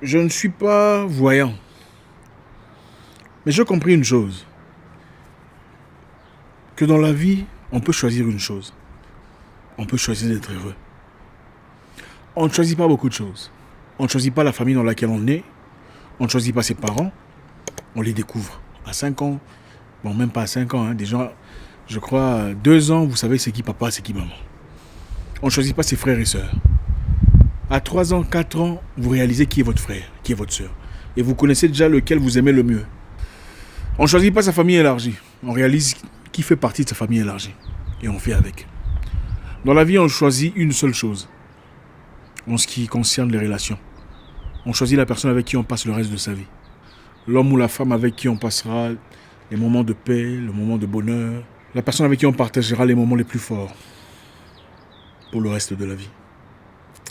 Je ne suis pas voyant. Mais j'ai compris une chose. Que dans la vie, on peut choisir une chose. On peut choisir d'être heureux. On ne choisit pas beaucoup de choses. On ne choisit pas la famille dans laquelle on est. On ne choisit pas ses parents. On les découvre. À 5 ans, bon, même pas à 5 ans, déjà, je crois, 2 ans, vous savez c'est qui papa, c'est qui maman. On ne choisit pas ses frères et sœurs. À 3 ans, 4 ans, vous réalisez qui est votre frère, qui est votre sœur. Et vous connaissez déjà lequel vous aimez le mieux. On ne choisit pas sa famille élargie. On réalise qui fait partie de sa famille élargie. Et on fait avec. Dans la vie, on choisit une seule chose. En ce qui concerne les relations. On choisit la personne avec qui on passe le reste de sa vie. L'homme ou la femme avec qui on passera les moments de paix, le moment de bonheur. La personne avec qui on partagera les moments les plus forts. Pour le reste de la vie.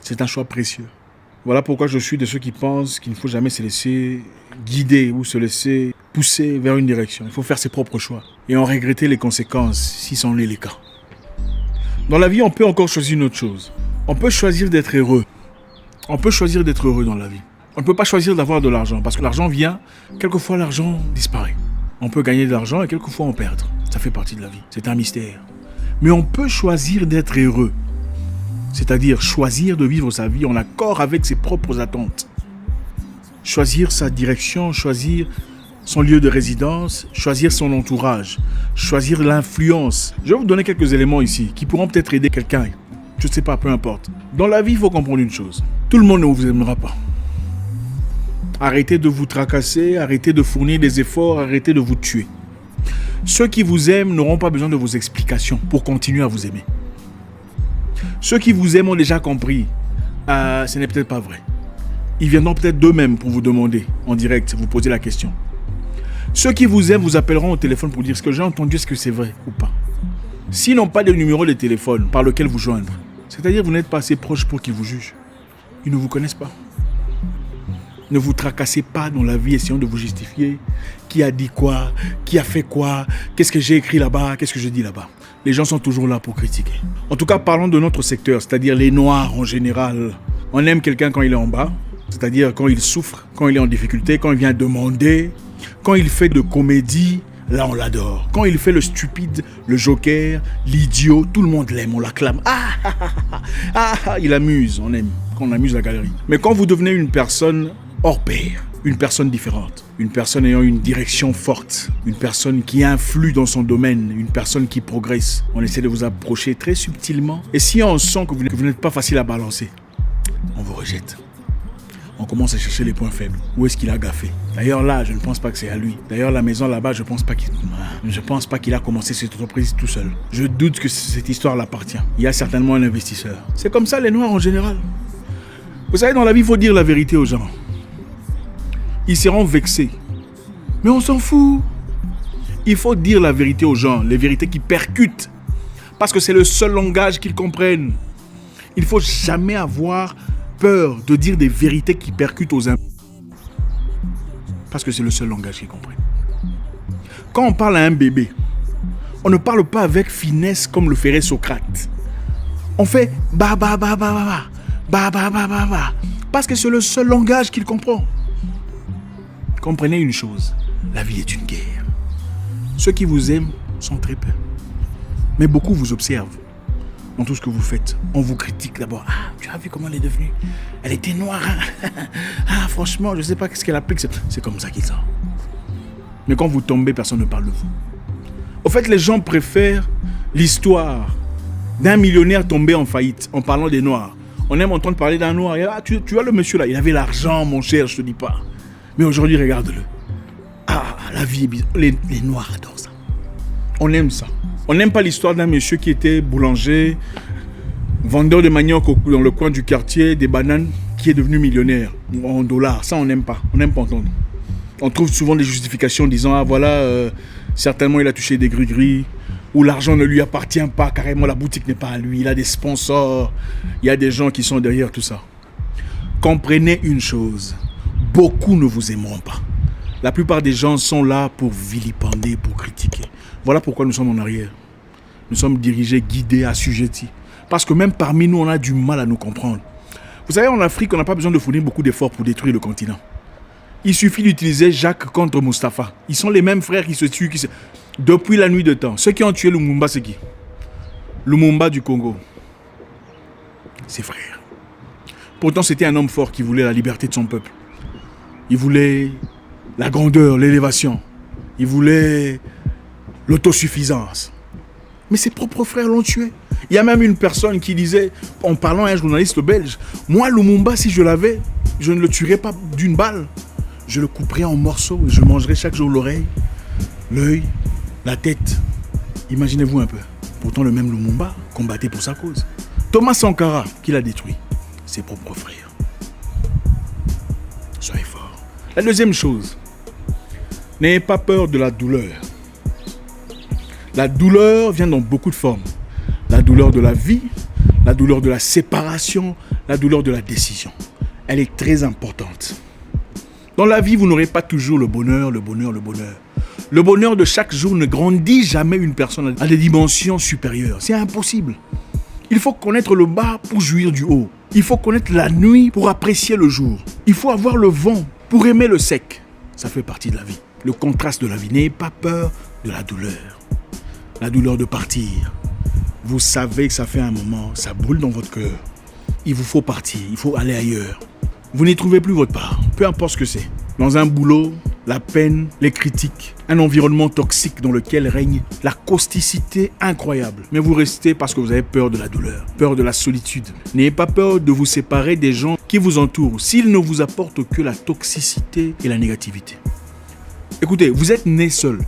C'est un choix précieux. Voilà pourquoi je suis de ceux qui pensent qu'il ne faut jamais se laisser guider ou se laisser pousser vers une direction. Il faut faire ses propres choix et en regretter les conséquences si c'en est les cas. Dans la vie, on peut encore choisir une autre chose. On peut choisir d'être heureux. On peut choisir d'être heureux dans la vie. On ne peut pas choisir d'avoir de l'argent parce que l'argent vient, quelquefois l'argent disparaît. On peut gagner de l'argent et quelquefois en perdre. Ça fait partie de la vie. C'est un mystère. Mais on peut choisir d'être heureux. C'est-à-dire choisir de vivre sa vie en accord avec ses propres attentes. Choisir sa direction, choisir son lieu de résidence, choisir son entourage, choisir l'influence. Je vais vous donner quelques éléments ici qui pourront peut-être aider quelqu'un. Je ne sais pas, peu importe. Dans la vie, il faut comprendre une chose. Tout le monde ne vous aimera pas. Arrêtez de vous tracasser, arrêtez de fournir des efforts, arrêtez de vous tuer. Ceux qui vous aiment n'auront pas besoin de vos explications pour continuer à vous aimer. Ceux qui vous aiment ont déjà compris. Ce n'est peut-être pas vrai. Ils viendront peut-être d'eux-mêmes pour vous demander en direct, vous poser la question. Ceux qui vous aiment vous appelleront au téléphone pour dire ce que j'ai entendu, est-ce que c'est vrai ou pas. S'ils n'ont pas de numéro de téléphone par lequel vous joindre, c'est-à-dire que vous n'êtes pas assez proche pour qu'ils vous jugent. Ils ne vous connaissent pas. Ne vous tracassez pas dans la vie essayant de vous justifier. Qui a dit quoi? Qui a fait quoi? Qu'est-ce que j'ai écrit là-bas? Qu'est-ce que je dis là-bas? Les gens sont toujours là pour critiquer. En tout cas, parlons de notre secteur, c'est-à-dire les Noirs en général. On aime quelqu'un quand il est en bas, c'est-à-dire quand il souffre, quand il est en difficulté, quand il vient demander, quand il fait de comédie, là on l'adore. Quand il fait le stupide, le joker, l'idiot, tout le monde l'aime, on l'acclame. Il amuse, on aime, quand on amuse la galerie. Mais quand vous devenez une personne hors pair, une personne différente, une personne ayant une direction forte, une personne qui influe dans son domaine, une personne qui progresse, on essaie de vous approcher très subtilement. Et si on sent que vous n'êtes pas facile à balancer, on vous rejette. On commence à chercher les points faibles. Où est-ce qu'il a gaffé? D'ailleurs là, je ne pense pas que c'est à lui. D'ailleurs la maison là-bas, je ne pense pas qu'il a commencé cette entreprise tout seul. Je doute que cette histoire l'appartient. Il y a certainement un investisseur. C'est comme ça les Noirs en général. Vous savez, dans la vie, il faut dire la vérité aux gens. Ils seront vexés. Mais on s'en fout. Il faut dire la vérité aux gens, les vérités qui percutent. Parce que c'est le seul langage qu'ils comprennent. Il ne faut jamais avoir peur de dire des vérités qui percutent aux uns. Parce que c'est le seul langage qu'ils comprennent. Quand on parle à un bébé, on ne parle pas avec finesse comme le ferait Socrate. On fait ba ba ba ba ba ba ba ba ba ba parce que c'est le seul langage qu'il comprend. Comprenez une chose, la vie est une guerre. Ceux qui vous aiment sont très peu. Mais beaucoup vous observent dans tout ce que vous faites. On vous critique d'abord. Tu as vu comment elle est devenue? Elle était noire. Franchement, je ne sais pas qu'est-ce qu'elle applique. C'est comme ça qu'ils sont. Mais quand vous tombez, personne ne parle de vous. Au fait, les gens préfèrent l'histoire d'un millionnaire tombé en faillite en parlant des noirs. On aime entendre parler d'un noir. Tu vois le monsieur là, il avait l'argent, mon cher, je te dis pas. Mais aujourd'hui, regarde-le. La vie est bizarre. Les noirs adorent ça. On aime ça. On n'aime pas l'histoire d'un monsieur qui était boulanger, vendeur de manioc dans le coin du quartier, des bananes, qui est devenu millionnaire en dollars. Ça, on n'aime pas. On n'aime pas entendre. On trouve souvent des justifications disant certainement il a touché des gris-gris, ou l'argent ne lui appartient pas, carrément la boutique n'est pas à lui, il a des sponsors, il y a des gens qui sont derrière tout ça. Comprenez une chose, beaucoup ne vous aimeront pas. La plupart des gens sont là pour vilipender, pour critiquer. Voilà pourquoi nous sommes en arrière. Nous sommes dirigés, guidés, assujettis. Parce que même parmi nous, on a du mal à nous comprendre. Vous savez, en Afrique, on n'a pas besoin de fournir beaucoup d'efforts pour détruire le continent. Il suffit d'utiliser Jacques contre Mustapha. Ils sont les mêmes frères qui se tuent. Depuis la nuit de temps. Ceux qui ont tué Lumumba, c'est qui? Lumumba du Congo. Ses frères. Pourtant, c'était un homme fort qui voulait la liberté de son peuple. Il voulait la grandeur, l'élévation. Il voulait l'autosuffisance. Mais ses propres frères l'ont tué. Il y a même une personne qui disait, en parlant à un journaliste belge, moi, Lumumba, si je l'avais, je ne le tuerais pas d'une balle. Je le couperais en morceaux et je mangerais chaque jour l'oreille, l'œil, la tête. Imaginez-vous un peu. Pourtant, le même Lumumba combattait pour sa cause. Thomas Sankara, qui l'a détruit, ses propres frères. Soyez forts. La deuxième chose, n'ayez pas peur de la douleur. La douleur vient dans beaucoup de formes. La douleur de la vie, la douleur de la séparation, la douleur de la décision. Elle est très importante. Dans la vie, vous n'aurez pas toujours le bonheur, le bonheur, le bonheur. Le bonheur de chaque jour ne grandit jamais une personne à des dimensions supérieures. C'est impossible. Il faut connaître le bas pour jouir du haut. Il faut connaître la nuit pour apprécier le jour. Il faut avoir le vent pour aimer le sec. Ça fait partie de la vie. Le contraste de la vie. N'ayez pas peur de la douleur. La douleur de partir. Vous savez que ça fait un moment, ça brûle dans votre cœur. Il vous faut partir, il faut aller ailleurs. Vous n'y trouvez plus votre part, peu importe ce que c'est. Dans un boulot, la peine, les critiques, un environnement toxique dans lequel règne la causticité incroyable. Mais vous restez parce que vous avez peur de la douleur, peur de la solitude. N'ayez pas peur de vous séparer des gens qui vous entourent s'ils ne vous apportent que la toxicité et la négativité. Écoutez, vous êtes né seul.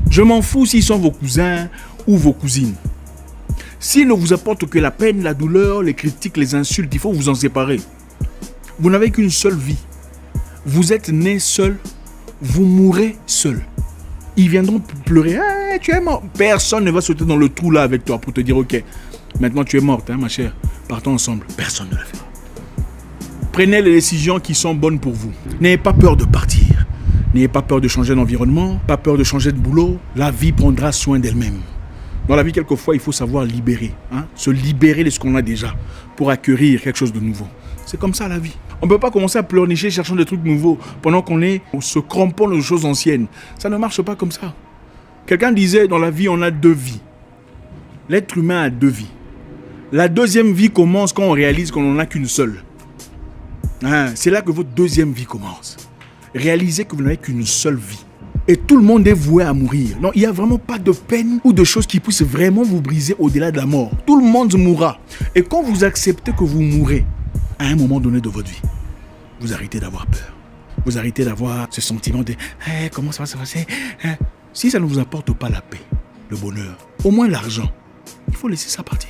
Je m'en fous s'ils sont vos cousins ou vos cousines. S'ils ne vous apportent que la peine, la douleur, les critiques, les insultes, il faut vous en séparer. Vous n'avez qu'une seule vie. Vous êtes né seul, vous mourrez seul. Ils viendront pleurer. Hey, tu es mort. Personne ne va sauter dans le trou là avec toi pour te dire ok, maintenant tu es morte, hein, ma chère. Partons ensemble. Personne ne le fera. Prenez les décisions qui sont bonnes pour vous. N'ayez pas peur de partir. N'ayez pas peur de changer d'environnement, pas peur de changer de boulot. La vie prendra soin d'elle-même. Dans la vie, quelquefois, il faut savoir libérer. Se libérer de ce qu'on a déjà pour acquérir quelque chose de nouveau. C'est comme ça la vie. On ne peut pas commencer à pleurnicher cherchant des trucs nouveaux pendant qu'on se crampons aux choses anciennes. Ça ne marche pas comme ça. Quelqu'un disait, dans la vie, on a deux vies. L'être humain a deux vies. La deuxième vie commence quand on réalise qu'on n'en a qu'une seule. C'est là que votre deuxième vie commence. Réalisez que vous n'avez qu'une seule vie. Et tout le monde est voué à mourir. Non, il n'y a vraiment pas de peine ou de choses qui puissent vraiment vous briser au-delà de la mort. Tout le monde mourra. Et quand vous acceptez que vous mourrez, à un moment donné de votre vie, vous arrêtez d'avoir peur. Vous arrêtez d'avoir ce sentiment de « comment ça va se passer ?» Si ça ne vous apporte pas la paix, le bonheur, au moins l'argent, il faut laisser ça partir.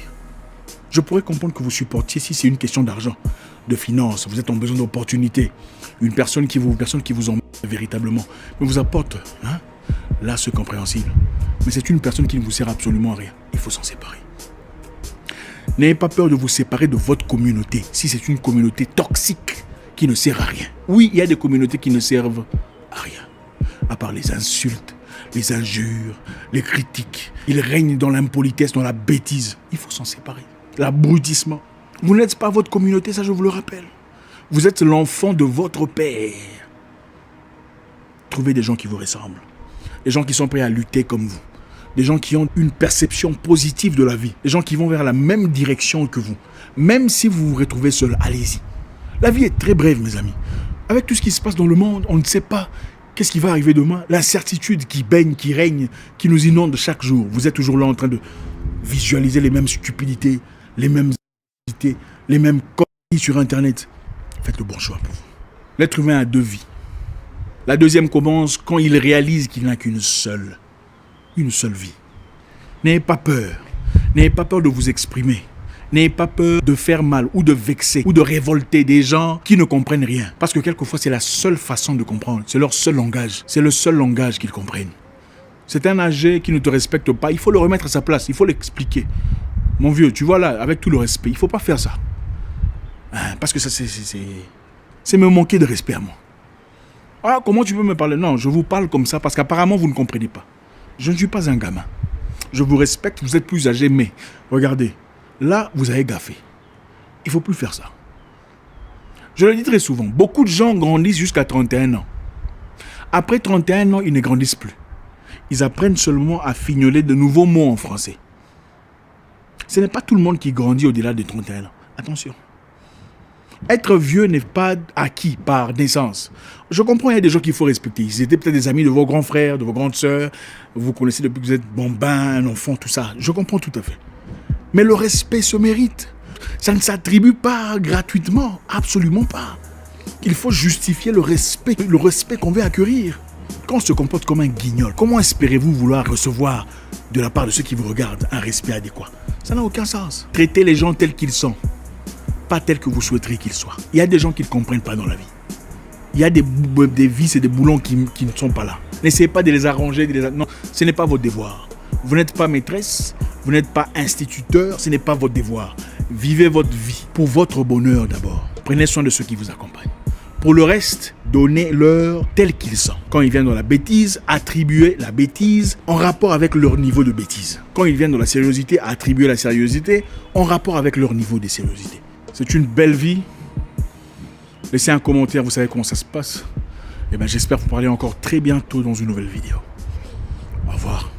Je pourrais comprendre que vous supportiez si c'est une question d'argent, de finances, vous êtes en besoin d'opportunités, une personne qui vous emmène véritablement, mais vous apporte, là c'est compréhensible. Mais c'est une personne qui ne vous sert absolument à rien. Il faut s'en séparer. N'ayez pas peur de vous séparer de votre communauté, si c'est une communauté toxique qui ne sert à rien. Oui, il y a des communautés qui ne servent à rien, à part les insultes, les injures, les critiques. Ils règnent dans l'impolitesse, dans la bêtise. Il faut s'en séparer. L'abrutissement. Vous n'êtes pas votre communauté, ça je vous le rappelle. Vous êtes l'enfant de votre père. Trouvez des gens qui vous ressemblent. Des gens qui sont prêts à lutter comme vous. Des gens qui ont une perception positive de la vie. Des gens qui vont vers la même direction que vous. Même si vous vous retrouvez seul, allez-y. La vie est très brève, mes amis. Avec tout ce qui se passe dans le monde, on ne sait pas qu'est-ce qui va arriver demain. L'incertitude qui baigne, qui règne, qui nous inonde chaque jour. Vous êtes toujours là en train de visualiser les mêmes stupidités, les mêmes stupidités, les mêmes conneries sur Internet. Faites le bon choix pour vous. L'être humain a deux vies. La deuxième commence quand il réalise qu'il n'a qu'une seule vie. N'ayez pas peur. N'ayez pas peur de vous exprimer. N'ayez pas peur de faire mal ou de vexer ou de révolter des gens qui ne comprennent rien. Parce que quelquefois, c'est la seule façon de comprendre. C'est leur seul langage. C'est le seul langage qu'ils comprennent. C'est un âgé qui ne te respecte pas. Il faut le remettre à sa place. Il faut l'expliquer. Mon vieux, tu vois là, avec tout le respect, il ne faut pas faire ça. Parce que ça, c'est me manquer de respect à moi. Ah, comment tu peux me parler? Non, je vous parle comme ça parce qu'apparemment, vous ne comprenez pas. Je ne suis pas un gamin. Je vous respecte, vous êtes plus âgé, mais regardez, là, vous avez gaffé. Il ne faut plus faire ça. Je le dis très souvent, beaucoup de gens grandissent jusqu'à 31 ans. Après 31 ans, ils ne grandissent plus. Ils apprennent seulement à fignoler de nouveaux mots en français. Ce n'est pas tout le monde qui grandit au-delà de 31 ans. Attention. Être vieux n'est pas acquis par naissance. Je comprends, il y a des gens qu'il faut respecter. Ils étaient peut-être des amis de vos grands frères, de vos grandes sœurs. Vous connaissez depuis que vous êtes bambin, un enfant, tout ça. Je comprends tout à fait. Mais le respect se mérite. Ça ne s'attribue pas gratuitement. Absolument pas. Il faut justifier le respect qu'on veut acquérir. Quand on se comporte comme un guignol, comment espérez-vous vouloir recevoir de la part de ceux qui vous regardent un respect adéquat? Ça n'a aucun sens. Traitez les gens tels qu'ils sont, pas tels que vous souhaiteriez qu'ils soient. Il y a des gens qui ne comprennent pas dans la vie. Il y a des vices et des boulons qui ne sont pas là. N'essayez pas de les arranger. Non, ce n'est pas votre devoir. Vous n'êtes pas maîtresse, vous n'êtes pas instituteur, ce n'est pas votre devoir. Vivez votre vie pour votre bonheur d'abord. Prenez soin de ceux qui vous accompagnent. Pour le reste, donnez-leur tel qu'ils sont. Quand ils viennent dans la bêtise, attribuez la bêtise en rapport avec leur niveau de bêtise. Quand ils viennent dans la sérieuxité, attribuez la sérieuxité en rapport avec leur niveau de sérieuxité. C'est une belle vie. Laissez un commentaire, vous savez comment ça se passe. Et j'espère vous parler encore très bientôt dans une nouvelle vidéo. Au revoir.